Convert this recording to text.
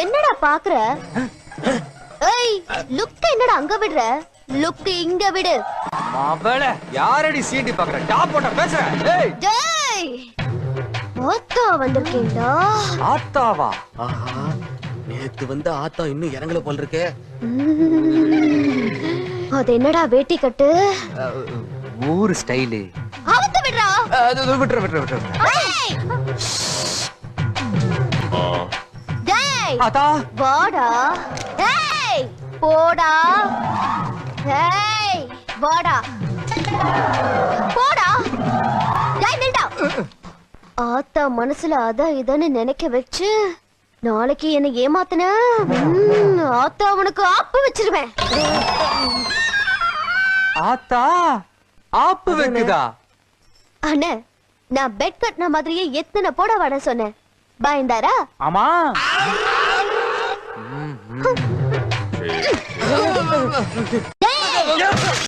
என்னடா பாக்குற? ஏய், லுக் என்னடா அங்க விடுற? லுக் இங்க விடு. மாவள யாரடி சீண்டி பாக்குற? டாப் போட்ட பேசுற. ஏய் டேய், ஆத்தா வந்திருக்கேன்டா. ஆத்தாவா? ஆஹா, நேத்து வந்து ஆத்தா இன்னும் இறங்கல போல இருக்கே. அது என்னடா வேட்டி கட்டு? ஊர் ஸ்டைலு. அவுத்து விடுறா. விட்டுற. ஏய், டேய், ஆத்தா வாடா. ஏய், போடா. ஏய், வாடா. போடா. டேய், நில்டா. ஆத்தா மனசுல அத இதன்னு நினைக்க வச்சு நாளைக்கு என்ன ஏமாத்துன, ஆத்தா உனக்கு ஆப்பு வச்சிருவேன். ஆத்தா ஆப்பு வைக்குதா? அண்ணே, நான் பெட் கட்டின மாதிரியே எத்தனை போட வாட சொன்னேன். பயந்தாரா? ஆமா.